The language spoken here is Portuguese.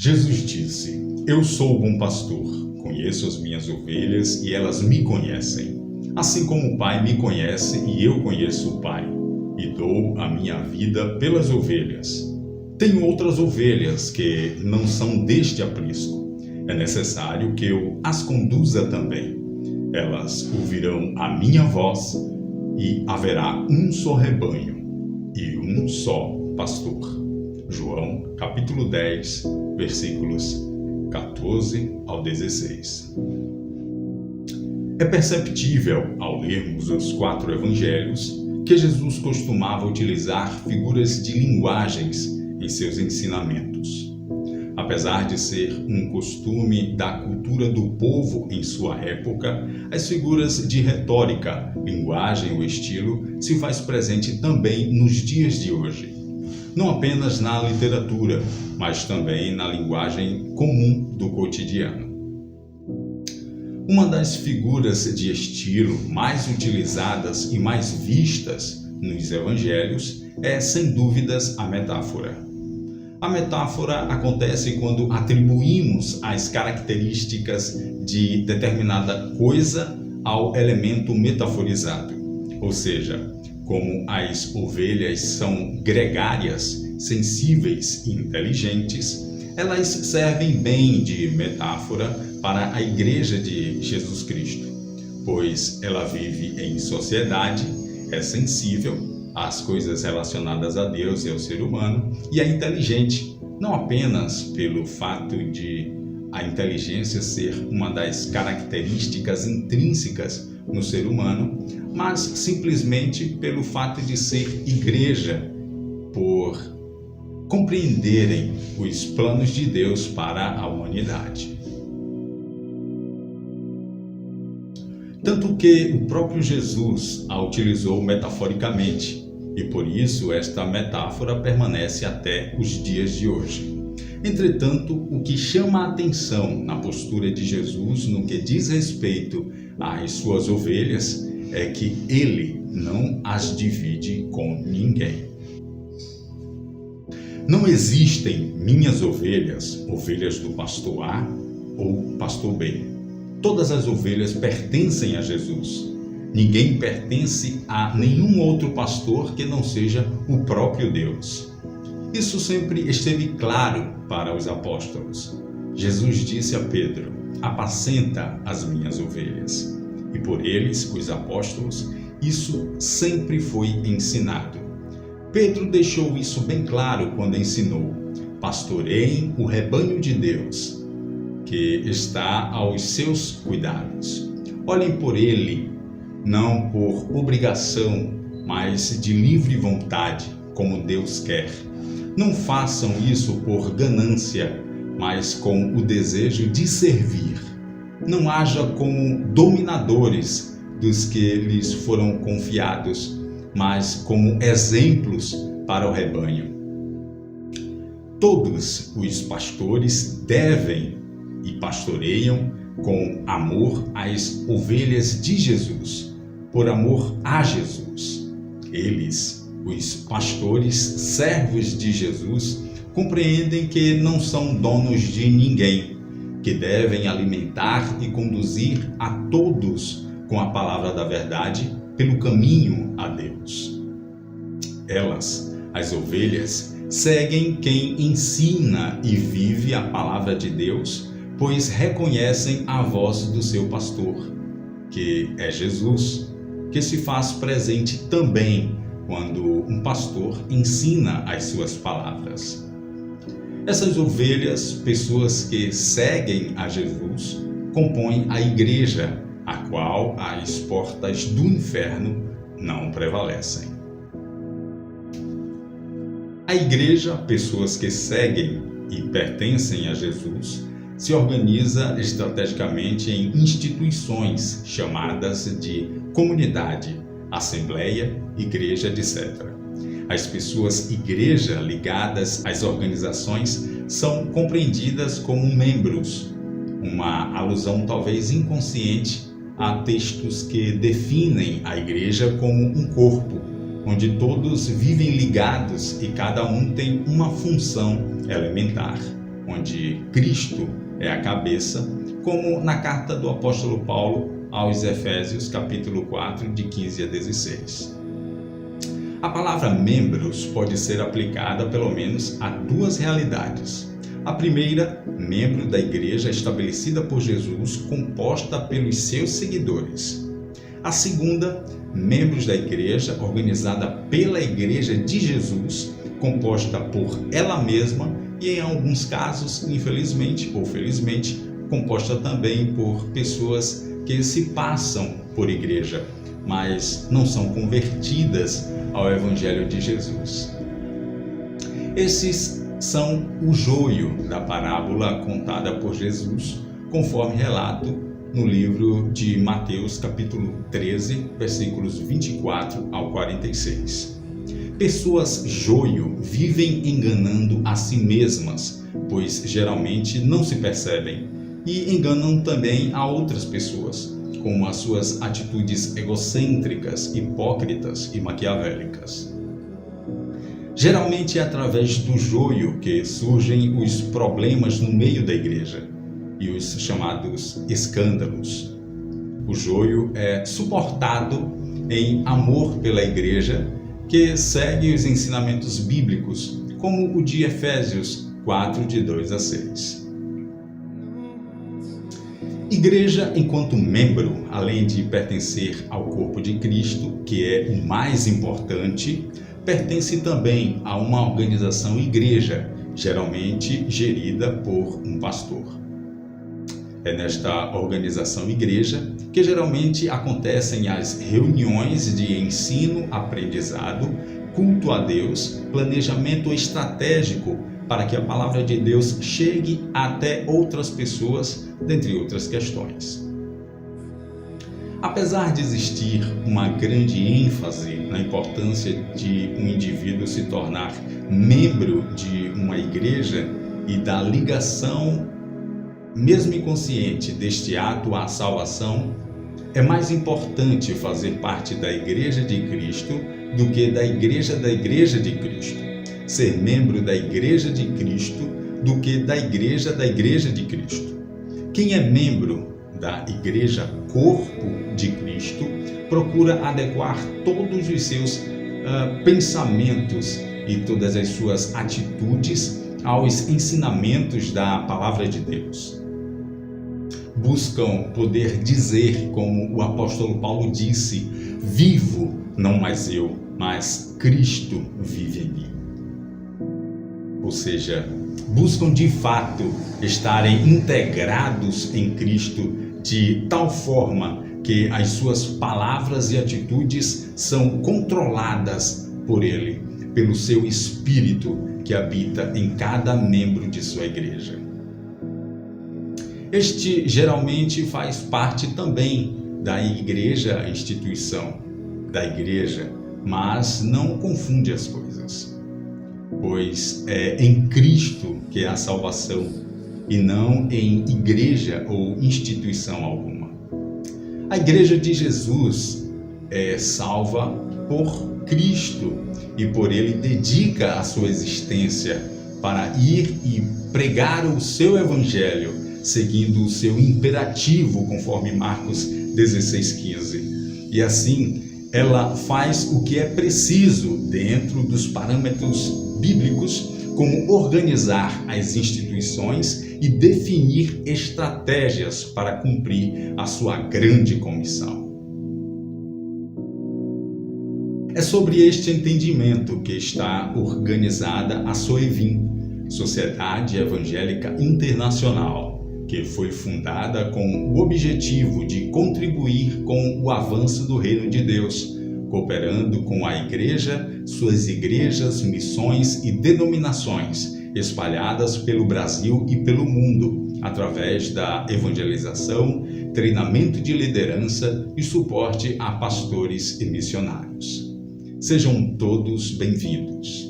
Jesus disse: Eu sou o bom pastor, conheço as minhas ovelhas e elas me conhecem. Assim como o Pai me conhece e eu conheço o Pai, e dou a minha vida pelas ovelhas. Tenho outras ovelhas que não são deste aprisco. É necessário que eu as conduza também. Elas ouvirão a minha voz e haverá um só rebanho e um só pastor. João, capítulo 10, versículos 14 ao 16. É perceptível, ao lermos os 4 evangelhos, que Jesus costumava utilizar figuras de linguagens em seus ensinamentos. Apesar de ser um costume da cultura do povo em sua época, as figuras de retórica, linguagem ou estilo se faz presente também nos dias de hoje. Não apenas na literatura, mas também na linguagem comum do cotidiano. Uma das figuras de estilo mais utilizadas e mais vistas nos evangelhos é, sem dúvidas, a metáfora. A metáfora acontece quando atribuímos as características de determinada coisa ao elemento metaforizado. Ou seja, como as ovelhas são gregárias, sensíveis e inteligentes, elas servem bem de metáfora para a Igreja de Jesus Cristo, pois ela vive em sociedade, é sensível às coisas relacionadas a Deus e ao ser humano, e é inteligente, não apenas pelo fato de a inteligência ser uma das características intrínsecas no ser humano, mas simplesmente pelo fato de ser igreja, por compreenderem os planos de Deus para a humanidade. Tanto que o próprio Jesus a utilizou metaforicamente, e por isso esta metáfora permanece até os dias de hoje. Entretanto, o que chama a atenção na postura de Jesus no que diz respeito às suas ovelhas é que ele não as divide com ninguém. Não existem minhas ovelhas, ovelhas do pastor A ou pastor B. Todas as ovelhas pertencem a Jesus. Ninguém pertence a nenhum outro pastor que não seja o próprio Deus. Isso sempre esteve claro para os apóstolos. Jesus disse a Pedro: apacenta as minhas ovelhas. E por eles, os apóstolos, isso sempre foi ensinado. Pedro deixou isso bem claro quando ensinou: pastoreiem o rebanho de Deus, que está aos seus cuidados. Olhem por ele, não por obrigação, mas de livre vontade, como Deus quer. Não façam isso por ganância, mas com o desejo de servir. Não haja como dominadores dos que lhes foram confiados, mas como exemplos para o rebanho. Todos os pastores devem e pastoreiam com amor as ovelhas de Jesus, por amor a Jesus. Eles, os pastores, servos de Jesus, compreendem que não são donos de ninguém, que devem alimentar e conduzir a todos com a palavra da verdade pelo caminho a Deus. Elas, as ovelhas, seguem quem ensina e vive a palavra de Deus, pois reconhecem a voz do seu pastor, que é Jesus, que se faz presente também quando um pastor ensina as suas palavras. Essas ovelhas, pessoas que seguem a Jesus, compõem a igreja, a qual as portas do inferno não prevalecem. A igreja, pessoas que seguem e pertencem a Jesus, se organiza estrategicamente em instituições chamadas de comunidade, assembleia, igreja, etc. As pessoas igreja ligadas às organizações são compreendidas como membros, uma alusão talvez inconsciente a textos que definem a igreja como um corpo, onde todos vivem ligados e cada um tem uma função elementar. onde Cristo é a cabeça, como na carta do apóstolo Paulo aos Efésios, capítulo 4, de 15 a 16. A palavra membros pode ser aplicada pelo menos a duas realidades. A primeira, membro da igreja estabelecida por Jesus, composta pelos seus seguidores. A segunda, membros da igreja organizada pela Igreja de Jesus, composta por ela mesma e, em alguns casos, infelizmente ou felizmente, composta também por pessoas que se passam por igreja, mas não são convertidas ao Evangelho de Jesus. Esses são o joio da parábola contada por Jesus, conforme relato no livro de Mateus, capítulo 13, versículos 24 ao 46. Pessoas joio vivem enganando a si mesmas, pois geralmente não se percebem, e enganam também a outras pessoas, com as suas atitudes egocêntricas, hipócritas e maquiavélicas. Geralmente é através do joio que surgem os problemas no meio da igreja e os chamados escândalos. O joio é suportado em amor pela igreja, que segue os ensinamentos bíblicos, como o de Efésios 4, de 2 a 6. Igreja, enquanto membro, além de pertencer ao corpo de Cristo, que é o mais importante, pertence também a uma organização igreja, geralmente gerida por um pastor. É nesta organização igreja que geralmente acontecem as reuniões de ensino, aprendizado, culto a Deus, planejamento estratégico para que a palavra de Deus chegue até outras pessoas, dentre outras questões. Apesar de existir uma grande ênfase na importância de um indivíduo se tornar membro de uma igreja e da ligação, mesmo inconsciente, deste ato à salvação, é mais importante fazer parte da Igreja de Cristo do que da Igreja de Cristo. Ser membro da Igreja de Cristo do que da Igreja de Cristo. Quem é membro da Igreja Corpo de Cristo procura adequar todos os seus pensamentos e todas as suas atitudes aos ensinamentos da Palavra de Deus. Buscam poder dizer, como o apóstolo Paulo disse: vivo, não mais eu, mas Cristo vive em mim. Ou seja, buscam de fato estarem integrados em Cristo de tal forma que as suas palavras e atitudes são controladas por Ele, pelo seu Espírito que habita em cada membro de sua igreja. Este geralmente faz parte também da igreja, instituição da igreja, mas não confunde as coisas, pois é em Cristo que há salvação e não em igreja ou instituição alguma. A igreja de Jesus é salva por Cristo e por Ele dedica a sua existência para ir e pregar o seu evangelho, seguindo o seu imperativo, conforme Marcos 16,15. E assim, ela faz o que é preciso dentro dos parâmetros bíblicos, como organizar as instituições e definir estratégias para cumprir a sua grande comissão. É sobre este entendimento que está organizada a SOEVIM, Sociedade Evangélica Internacional, que foi fundada com o objetivo de contribuir com o avanço do Reino de Deus, cooperando com a Igreja, suas igrejas, missões e denominações espalhadas pelo Brasil e pelo mundo, através da evangelização, treinamento de liderança e suporte a pastores e missionários. Sejam todos bem-vindos.